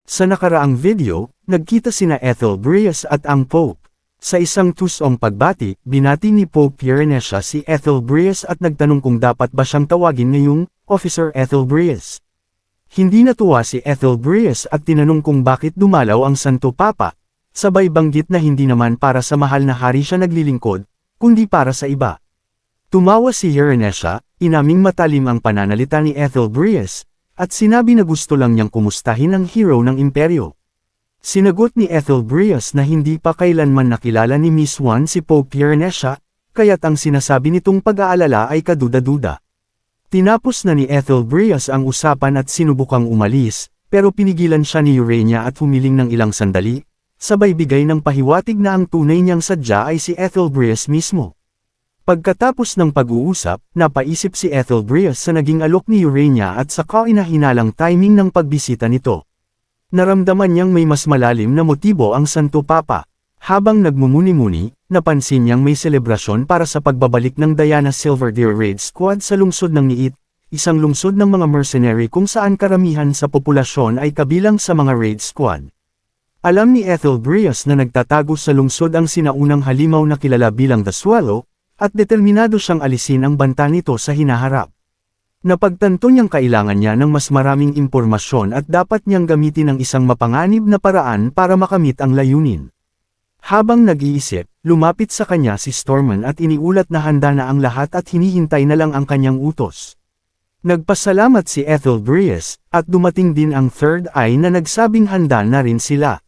Sa nakaraang video, nagkita sina Ethel Brias at ang Pope. Sa isang tusong pagbati, binati ni Pope Irenesha si Ethel Brias at nagtanong kung dapat ba siyang tawagin ngayong Officer Ethel Brias. Hindi natuwa si Ethel Brias at tinanong kung bakit dumalaw ang Santo Papa, sabay banggit na hindi naman para sa mahal na hari siya naglilingkod, kundi para sa iba. Tumawa si Irenesha, inaming matalim ang pananalita ni Ethel Brias, at sinabi na gusto lang niyang kumustahin ang hero ng imperyo. Sinagot ni Ethel Brias na hindi pa kailanman nakilala ni Miss Juan si Pope Irenesha, kaya't ang sinasabi nitong pag-aalala ay kaduda-duda. Tinapos na ni Ethel Brias ang usapan at sinubukang umalis, pero pinigilan siya ni Urania at humiling ng ilang sandali, sabay bigay ng pahiwatig na ang tunay niyang sadya ay si Ethel Brias mismo. Pagkatapos ng pag-uusap, napaisip si Ethel Brias sa naging alok ni Urania at saka inahinalang timing ng pagbisita nito. Naramdaman niyang may mas malalim na motibo ang Santo Papa. Habang nagmumuni-muni, napansin niyang may selebrasyon para sa pagbabalik ng Diana Silver Deer Raid Squad sa lungsod ng Niit, isang lungsod ng mga mercenary kung saan karamihan sa populasyon ay kabilang sa mga raid squad. Alam ni Ethel Brias na nagtatago sa lungsod ang sinaunang halimaw na kilala bilang The Swallow, at determinado siyang alisin ang banta nito sa hinaharap. Napagtanto niyang kailangan niya ng mas maraming impormasyon at dapat niyang gamitin ang isang mapanganib na paraan para makamit ang layunin. Habang nag-iisip, lumapit sa kanya si Storman at iniulat na handa na ang lahat at hinihintay na lang ang kanyang utos. Nagpasalamat si Ethel Brias, at dumating din ang Third Eye na nagsabing handa na rin sila.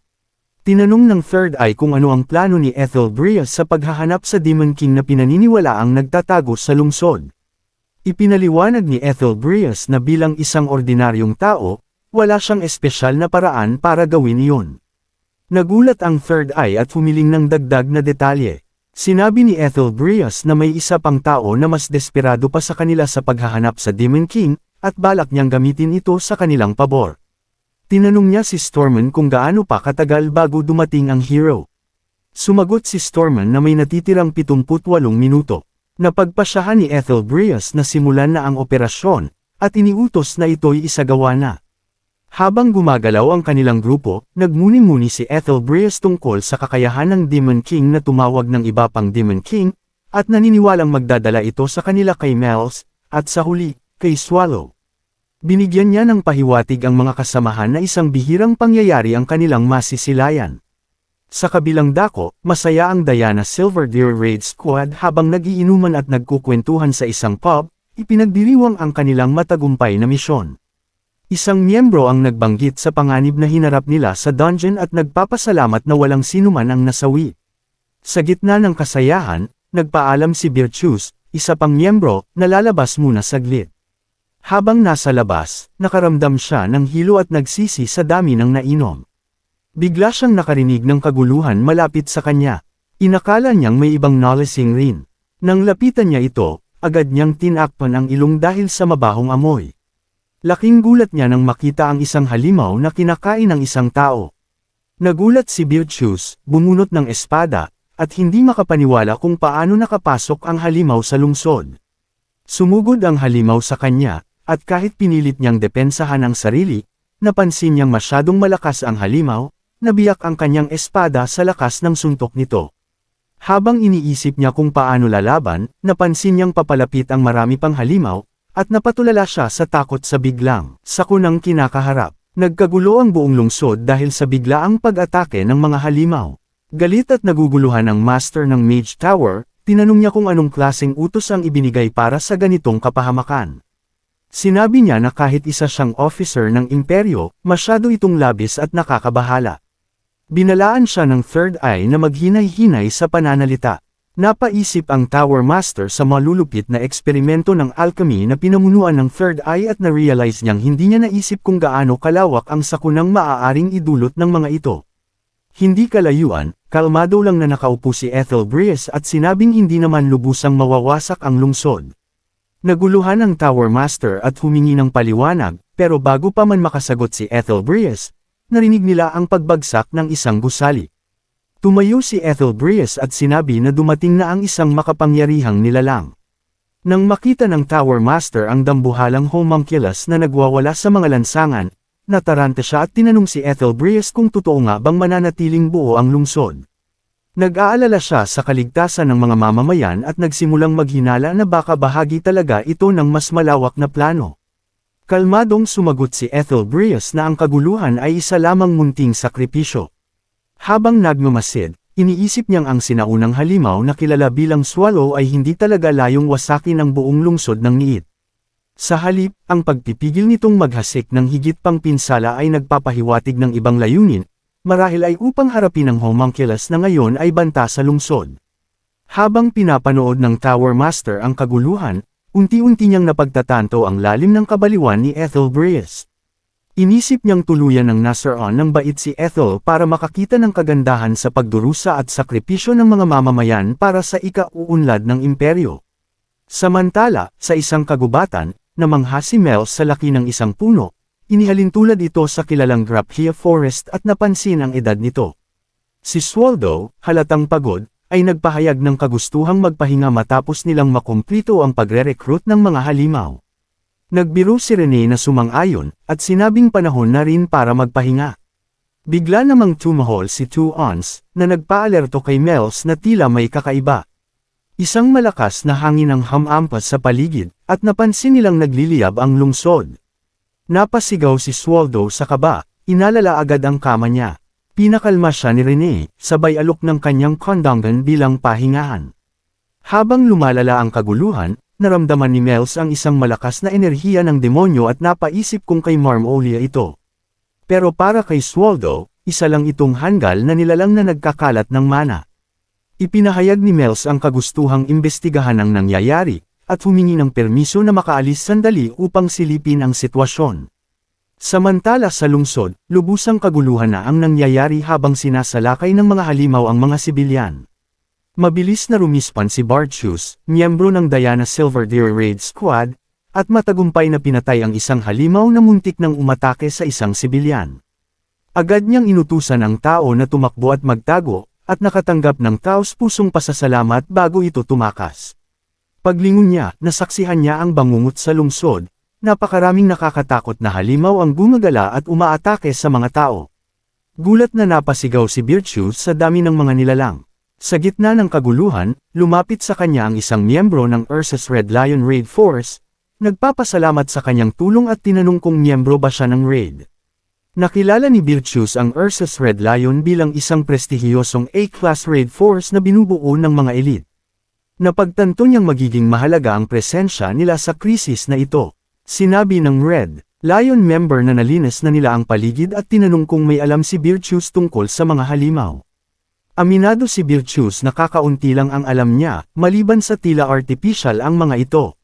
Tinanong ng Third Eye kung ano ang plano ni Ethel Brias sa paghahanap sa Demon King na pinaniniwalaang nagtatago sa lungsod. Ipinaliwanag ni Ethel Brias na bilang isang ordinaryong tao, wala siyang espesyal na paraan para gawin iyon. Nagulat ang Third Eye at humiling ng dagdag na detalye. Sinabi ni Ethel Brias na may isa pang tao na mas desperado pa sa kanila sa paghahanap sa Demon King, at balak niyang gamitin ito sa kanilang pabor. Tinanong niya si Storman kung gaano pa katagal bago dumating ang hero. Sumagot si Storman na may natitirang 78 minuto. Napagpasyahan ni Ethel Brias na simulan na ang operasyon, at iniutos na ito'y isagawa na. Habang gumagalaw ang kanilang grupo, nagmuni-muni si Ethel Brias tungkol sa kakayahan ng Demon King na tumawag ng iba pang Demon King, at naniniwalang magdadala ito sa kanila kay Mel's, at sa huli, kay Swallow. Binigyan niya ng pahiwatig ang mga kasamahan na isang bihirang pangyayari ang kanilang masisilayan. Sa kabilang dako, masaya ang Diana Silver Deer Raid Squad habang nagiinuman at nagkukwentuhan sa isang pub, ipinagdiriwang ang kanilang matagumpay na misyon. Isang miyembro ang nagbanggit sa panganib na hinarap nila sa dungeon at nagpapasalamat na walang sinuman ang nasawi. Sa gitna ng kasayahan, nagpaalam si Virtus, isa pang miyembro, na lalabas muna saglit. Habang nasa labas, nakaramdam siya ng hilo at nagsisi sa dami ng nainom. Bigla siyang nakarinig ng kaguluhan malapit sa kanya. Inakala niyang may ibang nolising rin. Nang lapitan niya ito, agad niyang tinakpan ang ilong dahil sa mabahong amoy. Laking gulat niya nang makita ang isang halimaw na kinakain ng isang tao. Nagulat si Virtus, bumunot ng espada, at hindi makapaniwala kung paano nakapasok ang halimaw sa lungsod. Sumugod ang halimaw sa kanya, at kahit pinilit niyang depensahan ang sarili, napansin niyang masyadong malakas ang halimaw, nabiyak ang kanyang espada sa lakas ng suntok nito. Habang iniisip niya kung paano lalaban, napansin niyang papalapit ang marami pang halimaw, at napatulala siya sa takot sa biglang sakunang kinakaharap. Nagkagulo ang buong lungsod dahil sa biglaang pag-atake ng mga halimaw. Galit at naguguluhan ang master ng Mage Tower, tinanong niya kung anong klaseng utos ang ibinigay para sa ganitong kapahamakan. Sinabi niya na kahit isa siyang officer ng imperyo, masyado itong labis at nakakabahala. Binalaan siya ng Third Eye na maghinay-hinay sa pananalita. Napaisip ang Tower Master sa malulupit na eksperimento ng alchemy na pinamunuan ng Third Eye at na-realize niyang hindi niya naisip kung gaano kalawak ang sakunang maaaring idulot ng mga ito. Hindi kalayuan, kalmado lang na nakaupo si Ethel Brias at sinabing hindi naman lubusang mawawasak ang lungsod. Naguluhan ang Tower Master at humingi ng paliwanag, pero bago pa man makasagot si Ethel Brias, narinig nila ang pagbagsak ng isang gusali. Tumayo si Ethel Brias at sinabi na dumating na ang isang makapangyarihang nilalang. Nang makita ng Tower Master ang dambuhalang homunculus na nagwawala sa mga lansangan, nataranta siya at tinanong si Ethelbreus kung totoo nga bang mananatiling buo ang lungsod. Nag-aalala siya sa kaligtasan ng mga mamamayan at nagsimulang maghinala na baka bahagi talaga ito ng mas malawak na plano. Kalmadong sumagot si Ethelbreus na ang kaguluhan ay isa lamang munting sakripisyo. Habang nagmamasid, iniisip niyang ang sinaunang halimaw na kilala bilang Swallow ay hindi talaga layong wasakin ang buong lungsod ng Niit. Sa halip, ang pagpipigil nitong maghasik ng higit pang pinsala ay nagpapahiwatig ng ibang layunin, marahil ay upang harapin ang homunculus na ngayon ay banta sa lungsod. Habang pinapanood ng Tower Master ang kaguluhan, unti-unti niyang napagtatanto ang lalim ng kabaliwan ni Ethelbreus. Inisip niyang tuluyan ng nasaroon ng bait si Ethel para makakita ng kagandahan sa pagdurusa at sakripisyo ng mga mamamayan para sa ikauunlad ng imperyo. Samantala, sa isang kagubatan, namangha si Mels sa laki ng isang puno. Inihalin tulad ito sa kilalang Graphia Forest at napansin ang edad nito. Si Swallow, halatang pagod, ay nagpahayag ng kagustuhang magpahinga matapos nilang makumplito ang pagre-recruit ng mga halimaw. Nagbiro si Rene na sumang-ayon, at sinabing panahon na rin para magpahinga. Bigla namang tumahol si Tuons, na nagpaalerto kay Mels na tila may kakaiba. Isang malakas na hangin ang hamampas sa paligid, at napansin nilang nagliliyab ang lungsod. Napasigaw si Swallow sa kaba, inalala agad ang kama niya. Pinakalma siya ni Rene, sabay alok ng kanyang kondangan bilang pahingahan. Habang lumalala ang kaguluhan, naramdaman ni Mels ang isang malakas na enerhiya ng demonyo at napaisip kung kay Marmolia ito. Pero para kay Swallow, isa lang itong hanggal na nilalang na nagkakalat ng mana. Ipinahayag ni Mels ang kagustuhang imbestigahan ang nangyayari, at humingi ng permiso na makaalis sandali upang silipin ang sitwasyon. Samantala sa lungsod, lubusang kaguluhan na ang nangyayari habang sinasalakay ng mga halimaw ang mga sibilyan. Mabilis na rumispan si Bartius, miyembro ng Diana Silver Deer Raid Squad, at matagumpay na pinatay ang isang halimaw na muntik nang umatake sa isang sibilyan. Agad niyang inutusan ang tao na tumakbo at magtago, at nakatanggap ng taos-pusong pasasalamat bago ito tumakas. Paglingon niya, nasaksihan niya ang bangungot sa lungsod, napakaraming nakakatakot na halimaw ang gumagala at umaatake sa mga tao. Gulat na napasigaw si Virtues sa dami ng mga nilalang. Sa gitna ng kaguluhan, lumapit sa kanya ang isang miyembro ng Ursus Red Lion Raid Force, nagpapasalamat sa kanyang tulong at tinanong kung miyembro ba siya ng raid. Nakilala ni Virtues ang Ursus Red Lion bilang isang prestihiyosong A-class raid force na binubuo ng mga elite. Napagtanto niyang magiging mahalaga ang presensya nila sa krisis na ito. Sinabi ng Red Lion member na nalinis na nila ang paligid at tinanong kung may alam si Virtues tungkol sa mga halimaw. Aminado si Virtues na kakaunti lang ang alam niya, maliban sa tila artificial ang mga ito.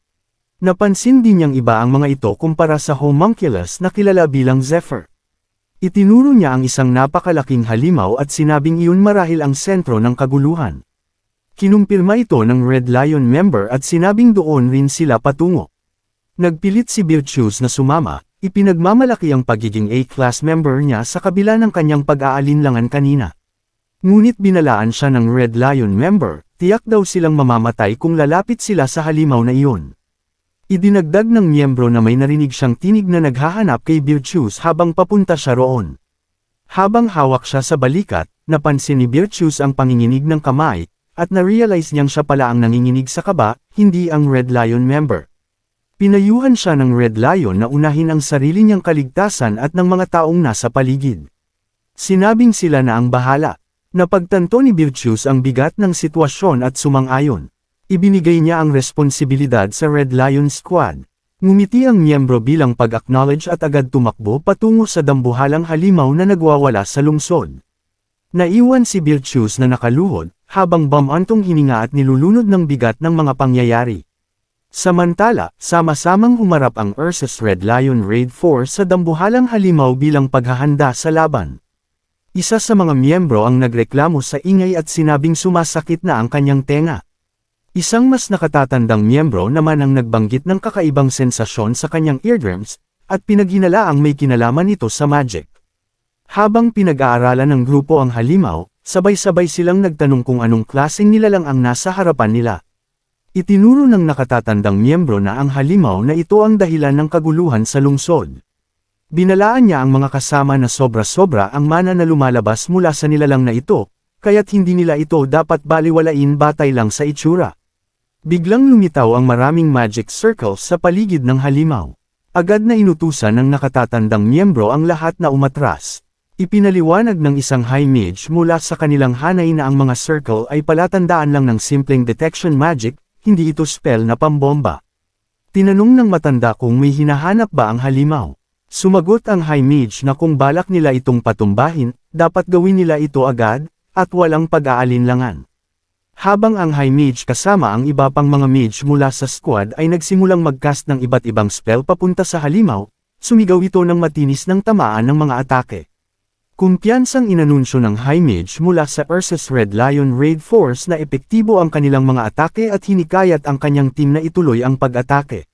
Napansin din niyang iba ang mga ito kumpara sa homunculus na kilala bilang Zephyr. Itinuro niya ang isang napakalaking halimaw at sinabing iyon marahil ang sentro ng kaguluhan. Kinumpirma ito ng Red Lion member at sinabing doon rin sila patungo. Nagpilit si Virtues na sumama, ipinagmamalaki ang pagiging A-class member niya sa kabila ng kanyang pag-aalinlangan kanina. Ngunit binalaan siya ng Red Lion member, tiyak daw silang mamamatay kung lalapit sila sa halimaw na iyon. Idinagdag ng miyembro na may narinig siyang tinig na naghahanap kay Virtues habang papunta siya roon. Habang hawak siya sa balikat, napansin ni Virtues ang panginginig ng kamay, at na-realize niyang siya pala ang nanginginig sa kaba, hindi ang Red Lion member. Pinayuhan siya ng Red Lion na unahin ang sarili niyang kaligtasan at ng mga taong nasa paligid. Sinabing sila na ang bahala. Napagtanto ni Virtues ang bigat ng sitwasyon at sumang-ayon. Ibinigay niya ang responsibilidad sa Red Lion Squad. Ngumiti ang miyembro bilang pag-acknowledge at agad tumakbo patungo sa dambuhalang halimaw na nagwawala sa lungsod. Naiwan si Virtues na nakaluhod, habang bumantong hininga at nilulunod ng bigat ng mga pangyayari. Samantala, sama-samang humarap ang Ursus Red Lion Raid Force sa dambuhalang halimaw bilang paghahanda sa laban. Isa sa mga miyembro ang nagreklamo sa ingay at sinabing sumasakit na ang kanyang tenga. Isang mas nakatatandang miyembro naman ang nagbanggit ng kakaibang sensasyon sa kanyang eardrums, at pinaghinalaang may kinalaman ito sa magic. Habang pinag-aaralan ng grupo ang halimaw, sabay-sabay silang nagtanong kung anong klaseng nilalang ang nasa harapan nila. Itinuro ng nakatatandang miyembro na ang halimaw na ito ang dahilan ng kaguluhan sa lungsod. Binalaan niya ang mga kasama na sobra-sobra ang mana na lumalabas mula sa nilalang na ito, kaya't hindi nila ito dapat baliwalain batay lang sa itsura. Biglang lumitaw ang maraming magic circles sa paligid ng halimaw. Agad na inutusan ng nakatatandang miyembro ang lahat na umatras. Ipinaliwanag ng isang high mage mula sa kanilang hanay na ang mga circle ay palatandaan lang ng simpleng detection magic, hindi ito spell na pambomba. Tinanong ng matanda kung may hinahanap ba ang halimaw. Sumagot ang high mage na kung balak nila itong patumbahin, dapat gawin nila ito agad, at walang pag-aalinlangan. Habang ang high mage kasama ang iba pang mga mage mula sa squad ay nagsimulang mag-cast ng iba't ibang spell papunta sa halimaw, sumigaw ito ng matinis ng tamaan ng mga atake. Kumpiyansang inanunsyo ng high mage mula sa Ursus Red Lion Raid Force na epektibo ang kanilang mga atake at hinikayat ang kanyang team na ituloy ang pag-atake.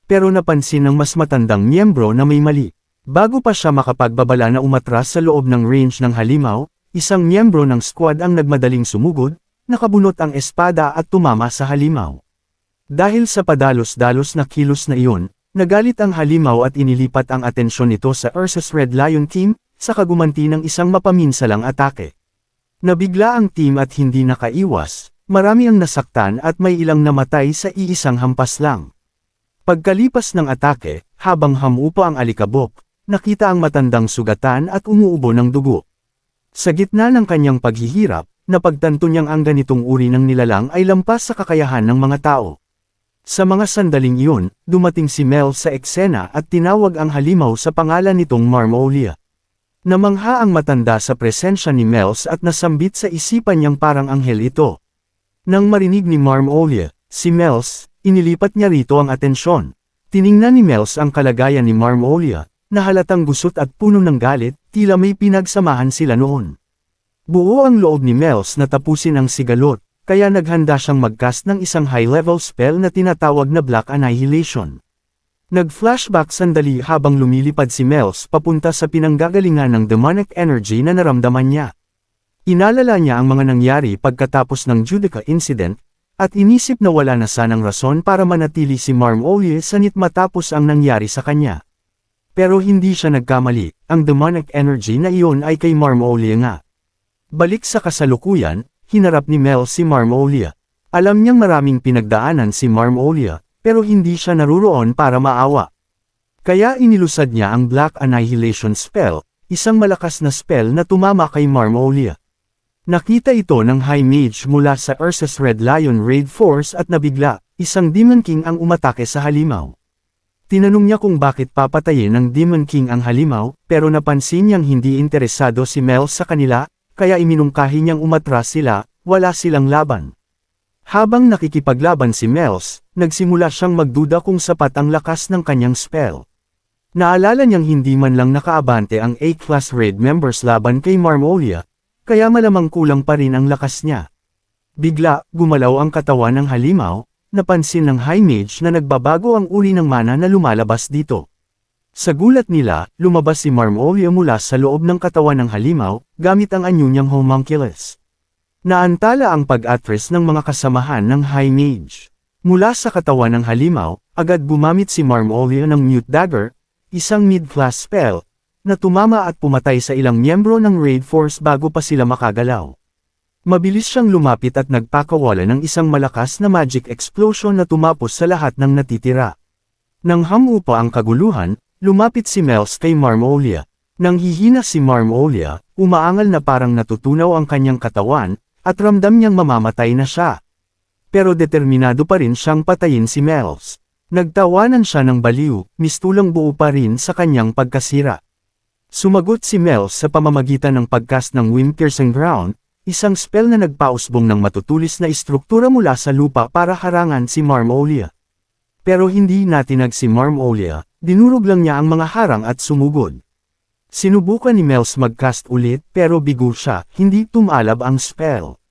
Pero napansin ng mas matandang miyembro na may mali. Bago pa siya makapagbabala na umatras sa loob ng range ng halimaw, isang miyembro ng squad ang nagmadaling sumugod, nakabunot ang espada at tumama sa halimaw. Dahil sa padalos-dalos na kilos na iyon, nagalit ang halimaw at inilipat ang atensyon nito sa Ursus Red Lion team, sa kagumanti ng isang mapaminsalang atake. Nabigla ang team at hindi nakaiwas, marami ang nasaktan at may ilang namatay sa iisang hampas lang. Pagkalipas ng atake, habang hamupa ang alikabok, nakita ang matandang sugatan at umuubo ng dugo. Sa gitna ng kanyang paghihirap, napagtanto niyang ang ganitong uri ng nilalang ay lampas sa kakayahan ng mga tao. Sa mga sandaling iyon, dumating si Mel sa eksena at tinawag ang halimaw sa pangalan nitong Marmolia. Namangha ang matanda sa presensya ni Mels at nasambit sa isipan niyang parang anghel ito. Nang marinig ni Marmolia, si Mels, inilipat niya rito ang atensyon. Tiningnan ni Mels ang kalagayan ni Marmolia, na halatang gusot at puno ng galit, tila may pinagsamahan sila noon. Buo ang loob ni Mels na tapusin ang sigalot, kaya naghanda siyang mag-cast ng isang high-level spell na tinatawag na Black Annihilation. Nag-flashback sandali habang lumilipad si Mels papunta sa pinanggagalingan ng demonic energy na naramdaman niya. Inalala niya ang mga nangyari pagkatapos ng Judica incident, at inisip na wala na sanang rason para manatili si Marmolia sa nit matapos ang nangyari sa kanya. Pero hindi siya nagkamali, ang demonic energy na iyon ay kay Marmolia nga. Balik sa kasalukuyan, hinarap ni Mel si Marmolia. Alam niyang maraming pinagdaanan si Marmolia, pero hindi siya naruroon para maawa. Kaya inilusad niya ang Black Annihilation Spell, isang malakas na spell na tumama kay Marmolia. Nakita ito ng High Mage mula sa Ursus Red Lion Raid Force at nabigla, isang Demon King ang umatake sa halimaw. Tinanong niya kung bakit papatayin ng Demon King ang halimaw, pero napansin niyang hindi interesado si Mel sa kanila, kaya iminungkahi niyang umatras sila, wala silang laban. Habang nakikipaglaban si Mels, nagsimula siyang magduda kung sapat ang lakas ng kanyang spell. Naalala niyang hindi man lang nakaabante ang A-Class Raid members laban kay Marmolia, kaya malamang kulang pa rin ang lakas niya. Bigla, gumalaw ang katawan ng halimaw, napansin ng High Mage na nagbabago ang uri ng mana na lumalabas dito. Sa gulat nila, lumabas si Marmolia mula sa loob ng katawan ng halimaw, gamit ang anyo niyang homunculus. Naantala ang pag-atras ng mga kasamahan ng High Mage. Mula sa katawan ng halimaw, agad gumamit si Marmolia ng Mute Dagger, isang mid-class spell, na tumama at pumatay sa ilang miyembro ng Raid Force bago pa sila makagalaw. Mabilis siyang lumapit at nagpakawala ng isang malakas na magic explosion na tumapos sa lahat ng natitira. Nang hamupa ang kaguluhan, lumapit si Mels kay Marmolia. Nang hihina si Marmolia, umaangal na parang natutunaw ang kanyang katawan, at ramdam niyang mamamatay na siya. Pero determinado pa rin siyang patayin si Mels. Nagtawanan siya ng baliw, mistulang buo pa rin sa kanyang pagkasira. Sumagot si Mels sa pamamagitan ng pagcast ng Wind-Piercing Ground, isang spell na nagpausbong ng matutulis na istruktura mula sa lupa para harangan si Marmolia. Pero hindi natinag si Marmolia, dinurog lang niya ang mga harang at sumugod. Sinubukan ni Mels mag-cast ulit pero bigo siya, hindi tumalab ang spell.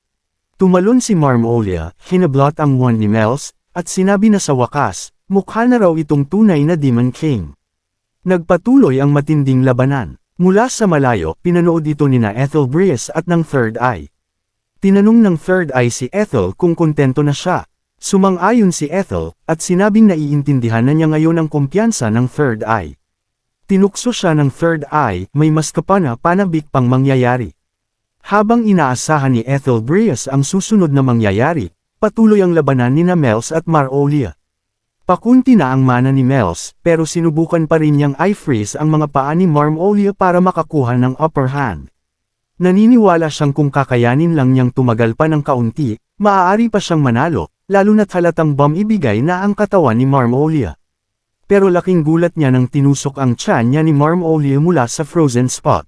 Tumalon si Marmolia, hinablot ang wand ni Mels, at sinabi na sa wakas, mukha na raw itong tunay na Demon King. Nagpatuloy ang matinding labanan. Mula sa malayo, pinanood ito nina Ethel Breeze at ng Third Eye. Tinanong ng Third Eye si Ethel kung kontento na siya. Sumang-ayon si Ethel, at sinabing naiintindihan na niya ngayon ang kumpiyansa ng Third Eye. Tinukso siya ng third eye, may mas kapana-panabik pang mangyayari. Habang inaasahan ni Ethel Brias ang susunod na mangyayari, patuloy ang labanan nina Mels at Mar'olia. Pakunti na ang mana ni Mels, pero sinubukan pa rin niyang i-freeze ang mga paa ni Mar'olia para makakuha ng upper hand. Naniniwala siyang kung kakayanin lang niyang tumagal pa ng kaunti, maaari pa siyang manalo, lalo na't halatang bomb ibigay na ang katawan ni Mar'olia. Pero laking gulat niya nang tinusok ang tiyan niya ni Mar'olia mula sa frozen spot.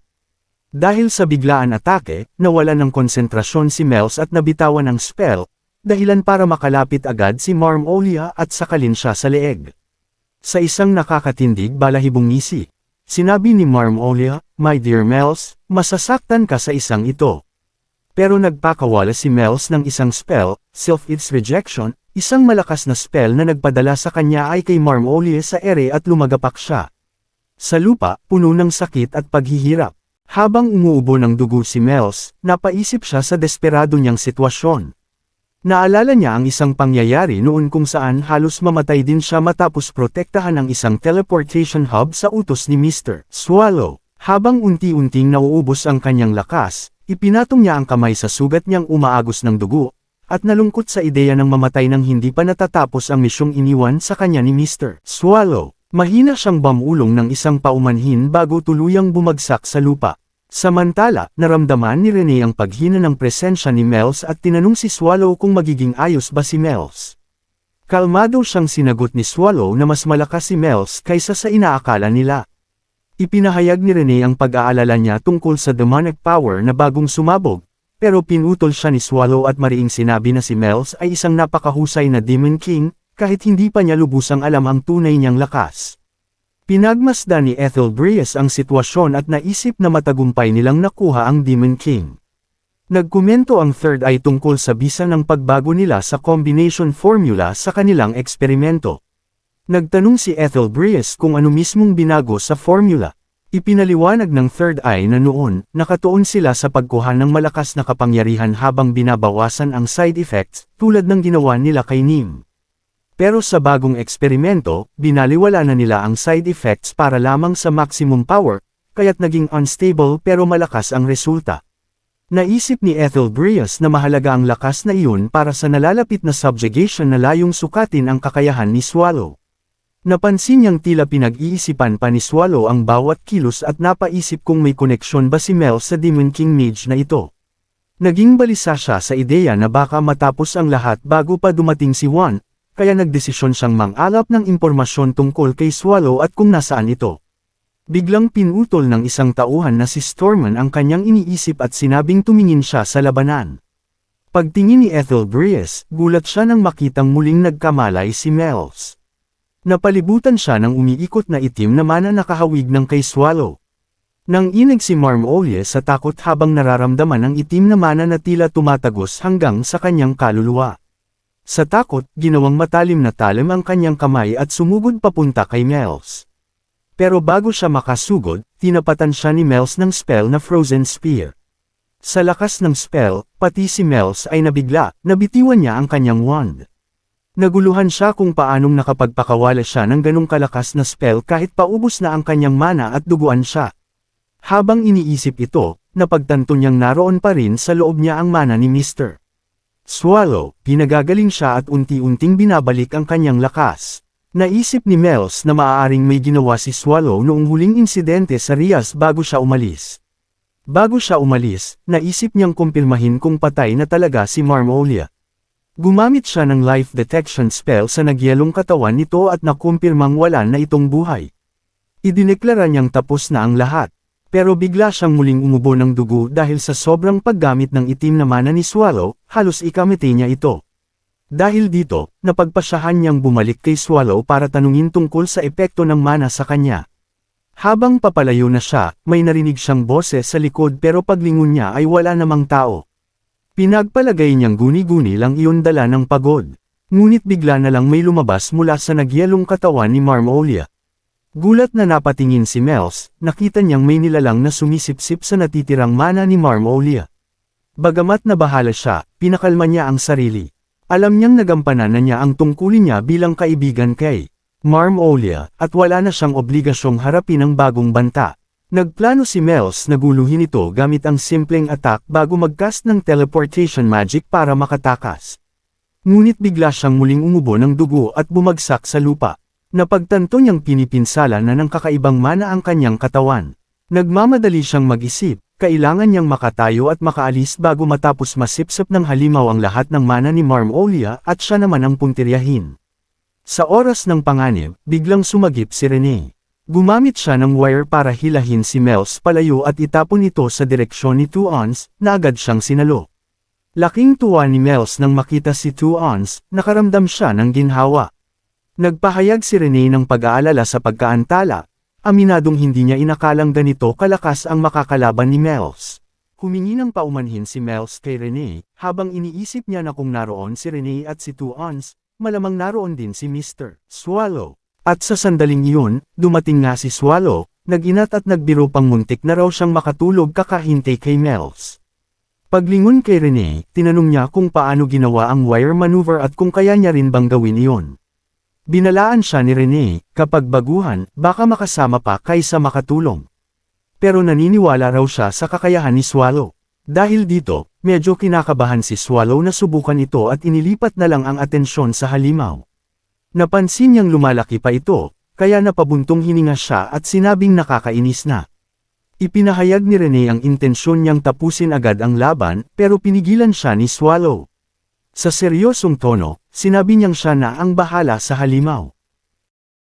Dahil sa biglaan atake, nawalan ng konsentrasyon si Mels at nabitawan ang spell, dahilan para makalapit agad si Mar'olia at sakalin siya sa leeg. Sa isang nakakatindig balahibong ngisi, sinabi ni Mar'olia, "My dear Mels, masasaktan ka sa isang ito." Pero nagpakawala si Mels ng isang spell, Self-Its Rejection, isang malakas na spell na nagpadala sa kanya ay kay Mar'olia sa ere at lumagapak siya sa lupa, puno ng sakit at paghihirap. Habang umuubo ng dugo si Mels, napaisip siya sa desperado niyang sitwasyon. Naalala niya ang isang pangyayari noon kung saan halos mamatay din siya matapos protektahan ang isang teleportation hub sa utos ni Mr. Swallow. Habang unti-unting nauubos ang kanyang lakas, ipinatong niya ang kamay sa sugat niyang umaagos ng dugo, at nalungkot sa ideya ng mamatay nang hindi pa natatapos ang misyong iniwan sa kanya ni Mr. Swallow. Mahina siyang bamulong ng isang paumanhin bago tuluyang bumagsak sa lupa. Samantala, naramdaman ni Rene ang paghina ng presensya ni Mels at tinanong si Swallow kung magiging ayos ba si Mels. Kalmado siyang sinagot ni Swallow na mas malakas si Mels kaysa sa inaakala nila. Ipinahayag ni Rene ang pag-aalala niya tungkol sa demonic power na bagong sumabog, pero pinutol siya ni Swallow at mariing sinabi na si Mels ay isang napakahusay na Demon King, kahit hindi pa niya lubusang alam ang tunay niyang lakas. Pinagmasdan ni Ethel Brias ang sitwasyon at naisip na matagumpay nilang nakuha ang Demon King. Nagkomento ang Third Eye tungkol sa bisa ng pagbago nila sa combination formula sa kanilang eksperimento. Nagtanong si Ethel Brias kung ano mismong binago sa formula. Ipinaliwanag ng Third Eye na noon, nakatuon sila sa pagkuha ng malakas na kapangyarihan habang binabawasan ang side effects, tulad ng ginawa nila kay Nim. Pero sa bagong eksperimento, binaliwala na nila ang side effects para lamang sa maximum power, kaya't naging unstable pero malakas ang resulta. Naisip ni Ethel Brias na mahalaga ang lakas na iyon para sa nalalapit na subjugation na layong sukatin ang kakayahan ni Swallow. Napansin niyang tila pinag-iisipan pa ni Swallow ang bawat kilos at napaisip kung may koneksyon ba si Mel sa Demon King Mage na ito. Naging balisa siya sa ideya na baka matapos ang lahat bago pa dumating si Juan, kaya nagdesisyon siyang mang-alap ng impormasyon tungkol kay Swallow at kung nasaan ito. Biglang pinutol ng isang tauhan na si Storman ang kanyang iniisip at sinabing tumingin siya sa labanan. Pagtingin ni Ethel Brias, gulat siya nang makitang muling nagkamalay si Mels. Napalibutan siya ng umiikot na itim na mana nakahawig ng kay Swallow. Nang inig si Mar'olia sa takot habang nararamdaman ang itim na mana na tila tumatagos hanggang sa kanyang kaluluwa. Sa takot, ginawang matalim na talim ang kanyang kamay at sumugod papunta kay Mels. Pero bago siya makasugod, tinapatan siya ni Mels ng spell na Frozen Spear. Sa lakas ng spell, pati si Mels ay nabigla, nabitiwan niya ang kanyang wand. Naguluhan siya kung paanong nakapagpakawala siya ng ganong kalakas na spell kahit paubos na ang kanyang mana at duguan siya. Habang iniisip ito, napagtanto niyang naroon pa rin sa loob niya ang mana ni Mr. Swallow, pinagagaling siya at unti-unting binabalik ang kanyang lakas. Naisip ni Mels na maaaring may ginawa si Swallow noong huling insidente sa Rias bago siya umalis. Bago siya umalis, naisip niyang kumpirmahin kung patay na talaga si Mar'olia. Gumamit siya ng life detection spell sa nagyelong katawan nito at nakumpirmang wala na itong buhay. Idineklara niyang tapos na ang lahat, pero bigla siyang muling umubo ng dugo dahil sa sobrang paggamit ng itim na mana ni Swallow, halos ikamete niya ito. Dahil dito, napagpasyahan niyang bumalik kay Swallow para tanungin tungkol sa epekto ng mana sa kanya. Habang papalayo na siya, may narinig siyang boses sa likod pero paglingon niya ay wala namang tao. Pinagpalagay niyang guni-guni lang iyon dala ng pagod. Ngunit bigla na lang may lumabas mula sa nagyelong katawan ni Mar'olia. Gulat na napatingin si Mels, nakita niyang may nilalang na sumisipsip sa natitirang mana ni Mar'olia. Bagamat nabahala siya, pinakalma niya ang sarili. Alam niyang nagampanan na niya ang tungkulin niya bilang kaibigan kay Marmolia, at wala na siyang obligasyong harapin ang bagong banta. Nagplano si Mel's na guluhin ito gamit ang simpleng attack bago mag-cast ng teleportation magic para makatakas. Ngunit bigla siyang muling umubo ng dugo at bumagsak sa lupa. Napagtanto niyang pinipinsala na ng kakaibang mana ang kanyang katawan. Nagmamadali siyang mag-isip, kailangan niyang makatayo at makaalis bago matapos masipsip ng halimaw ang lahat ng mana ni Marmolia at siya naman ang puntiryahin. Sa oras ng panganib, biglang sumagip si Rene. Gumamit siya ng wire para hilahin si Mel's palayo at itapon ito sa direksyon ni Tuons, na agad siyang sinalo. Laking tuwa ni Mel's nang makita si Tuons, nakaramdam siya ng ginhawa. Nagpahayag si Rene ng pag-aalala sa pagkaantala, aminadong hindi niya inakalang ganito kalakas ang makakalaban ni Mel's. Humingi ng paumanhin si Mel's kay Rene, habang iniisip niya na kung naroon si Rene at si Tuons, malamang naroon din si Mr. Swallow. At sa sandaling iyon, dumating nga si Swallow, nag-inat at nagbiro pang muntik na raw siyang makatulog kakahintay kay Mel's. Paglingon kay Rene, tinanong niya kung paano ginawa ang wire maneuver at kung kaya niya rin bang gawin iyon. Binalaan siya ni Rene, kapag baguhan, baka makasama pa kaysa makatulong. Pero naniniwala raw siya sa kakayahan ni Swallow. Dahil dito, medyo kinakabahan si Swallow na subukan ito at inilipat na lang ang atensyon sa halimaw. Napansin niyang lumalaki pa ito, kaya napabuntong hininga siya at sinabing nakakainis na. Ipinahayag ni Rene ang intensyon niyang tapusin agad ang laban, pero pinigilan siya ni Swallow. Sa seryosong tono, sinabi niyang siya na ang bahala sa halimaw.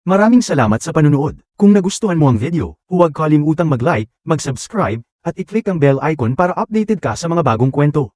Maraming salamat sa panunood. Kung nagustuhan mo ang video, huwag kalimutang mag-like, mag-subscribe, at i-click ang bell icon para updated ka sa mga bagong kwento.